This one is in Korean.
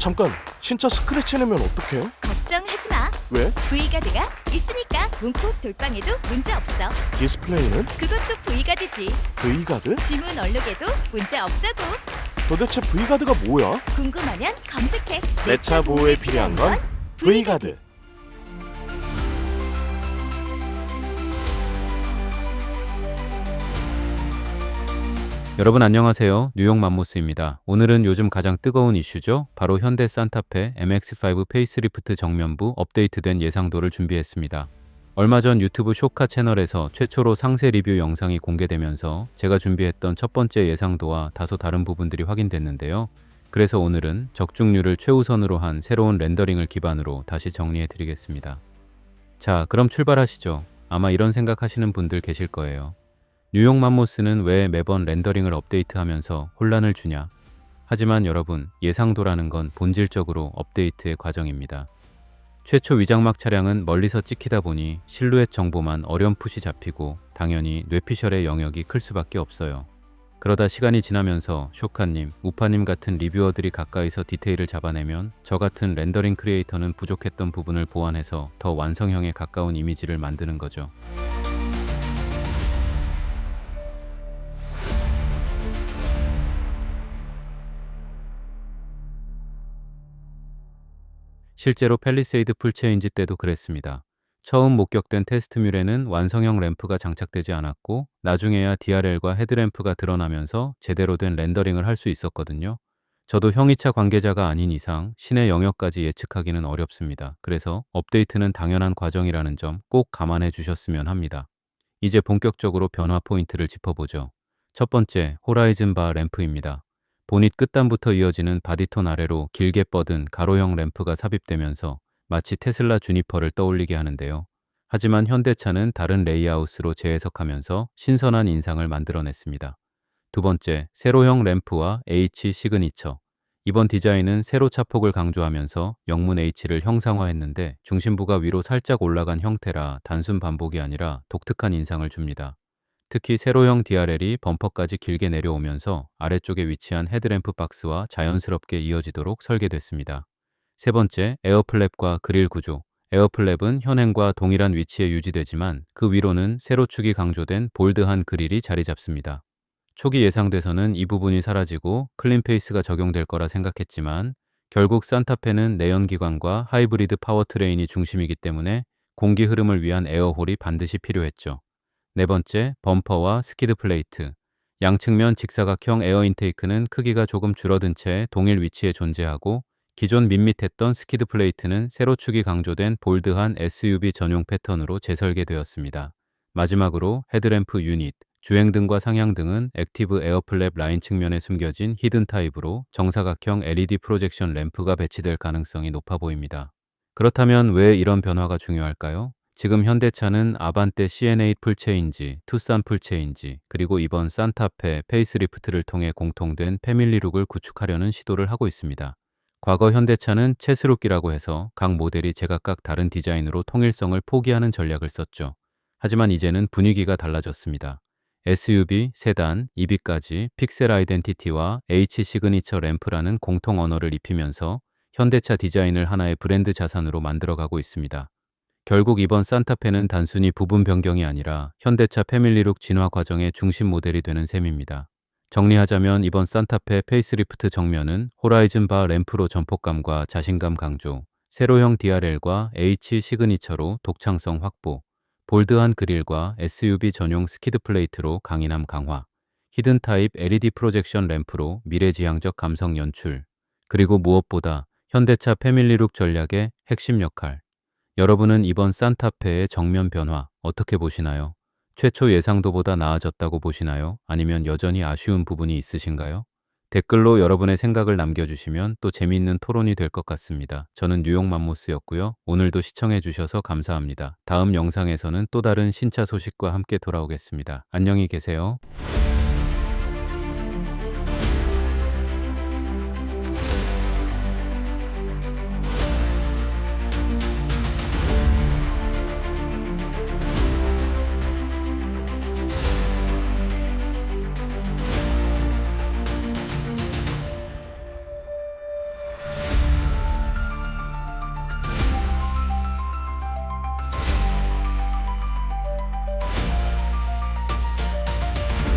잠깐, 진짜 스크래치 내면 어떡해? 걱정하지 마. 왜? V가드가 있으니까 문콕 돌방에도 문제 없어. 디스플레이는? 그것도 V가드지. V가드? 지문 얼룩에도 문제 없다고. 도대체 V가드가 뭐야? 궁금하면 검색해. 내 차 보호에 필요한 건 V가드. 여러분 안녕하세요. 뉴욕 맘모스입니다. 오늘은 요즘 가장 뜨거운 이슈죠. 바로 현대 산타페 MX-5 페이스리프트 정면부 업데이트된 예상도를 준비했습니다. 얼마 전 유튜브 쇼카 채널에서 최초로 상세 리뷰 영상이 공개되면서 제가 준비했던 첫 번째 예상도와 다소 다른 부분들이 확인됐는데요. 그래서 오늘은 적중률을 최우선으로 한 새로운 렌더링을 기반으로 다시 정리해 드리겠습니다. 자, 그럼 출발하시죠. 아마 이런 생각하시는 분들 계실 거예요. 뉴욕 맘모스는 왜 매번 렌더링을 업데이트하면서 혼란을 주냐? 하지만 여러분, 예상도라는 건 본질적으로 업데이트의 과정입니다. 최초 위장막 차량은 멀리서 찍히다 보니 실루엣 정보만 어렴풋이 잡히고 당연히 뇌피셜의 영역이 클 수밖에 없어요. 그러다 시간이 지나면서 쇼카님, 우파님 같은 리뷰어들이 가까이서 디테일을 잡아내면 저 같은 렌더링 크리에이터는 부족했던 부분을 보완해서 더 완성형에 가까운 이미지를 만드는 거죠. 실제로 팰리세이드 풀체인지 때도 그랬습니다. 처음 목격된 테스트뮬에는 완성형 램프가 장착되지 않았고 나중에야 DRL과 헤드램프가 드러나면서 제대로 된 렌더링을 할 수 있었거든요. 저도 형이차 관계자가 아닌 이상 신의 영역까지 예측하기는 어렵습니다. 그래서 업데이트는 당연한 과정이라는 점 꼭 감안해 주셨으면 합니다. 이제 본격적으로 변화 포인트를 짚어보죠. 첫 번째, 호라이즌 바 램프입니다. 보닛 끝단부터 이어지는 바디톤 아래로 길게 뻗은 가로형 램프가 삽입되면서 마치 테슬라 주니퍼를 떠올리게 하는데요. 하지만 현대차는 다른 레이아웃으로 재해석하면서 신선한 인상을 만들어냈습니다. 두 번째, 세로형 램프와 H 시그니처. 이번 디자인은 세로 차폭을 강조하면서 영문 H를 형상화했는데 중심부가 위로 살짝 올라간 형태라 단순 반복이 아니라 독특한 인상을 줍니다. 특히 세로형 DRL이 범퍼까지 길게 내려오면서 아래쪽에 위치한 헤드램프 박스와 자연스럽게 이어지도록 설계됐습니다. 세 번째, 에어플랩과 그릴 구조. 에어플랩은 현행과 동일한 위치에 유지되지만 그 위로는 세로축이 강조된 볼드한 그릴이 자리 잡습니다. 초기 예상돼서는 이 부분이 사라지고 클린페이스가 적용될 거라 생각했지만 결국 산타페는 내연기관과 하이브리드 파워트레인이 중심이기 때문에 공기 흐름을 위한 에어홀이 반드시 필요했죠. 네 번째, 범퍼와 스키드 플레이트. 양측면 직사각형 에어 인테이크는 크기가 조금 줄어든 채 동일 위치에 존재하고 기존 밋밋했던 스키드 플레이트는 세로축이 강조된 볼드한 SUV 전용 패턴으로 재설계되었습니다. 마지막으로 헤드램프 유닛, 주행등과 상향등은 액티브 에어플랩 라인 측면에 숨겨진 히든 타입으로 정사각형 LED 프로젝션 램프가 배치될 가능성이 높아 보입니다. 그렇다면 왜 이런 변화가 중요할까요? 지금 현대차는 아반떼 CN8 풀체인지, 투싼 풀체인지, 그리고 이번 산타페 페이스리프트를 통해 공통된 패밀리룩을 구축하려는 시도를 하고 있습니다. 과거 현대차는 채스룩이라고 해서 각 모델이 제각각 다른 디자인으로 통일성을 포기하는 전략을 썼죠. 하지만 이제는 분위기가 달라졌습니다. SUV, 세단, EV까지 픽셀 아이덴티티와 H 시그니처 램프라는 공통 언어를 입히면서 현대차 디자인을 하나의 브랜드 자산으로 만들어가고 있습니다. 결국 이번 산타페는 단순히 부분 변경이 아니라 현대차 패밀리룩 진화 과정의 중심 모델이 되는 셈입니다. 정리하자면 이번 산타페 페이스리프트 정면은 호라이즌 바 램프로 전폭감과 자신감 강조, 세로형 DRL과 H 시그니처로 독창성 확보, 볼드한 그릴과 SUV 전용 스키드 플레이트로 강인함 강화, 히든 타입 LED 프로젝션 램프로 미래지향적 감성 연출, 그리고 무엇보다 현대차 패밀리룩 전략의 핵심 역할. 여러분은 이번 산타페의 정면 변화 어떻게 보시나요? 최초 예상도보다 나아졌다고 보시나요? 아니면 여전히 아쉬운 부분이 있으신가요? 댓글로 여러분의 생각을 남겨주시면 또 재미있는 토론이 될 것 같습니다. 저는 뉴욕 맘모스였고요. 오늘도 시청해주셔서 감사합니다. 다음 영상에서는 또 다른 신차 소식과 함께 돌아오겠습니다. 안녕히 계세요.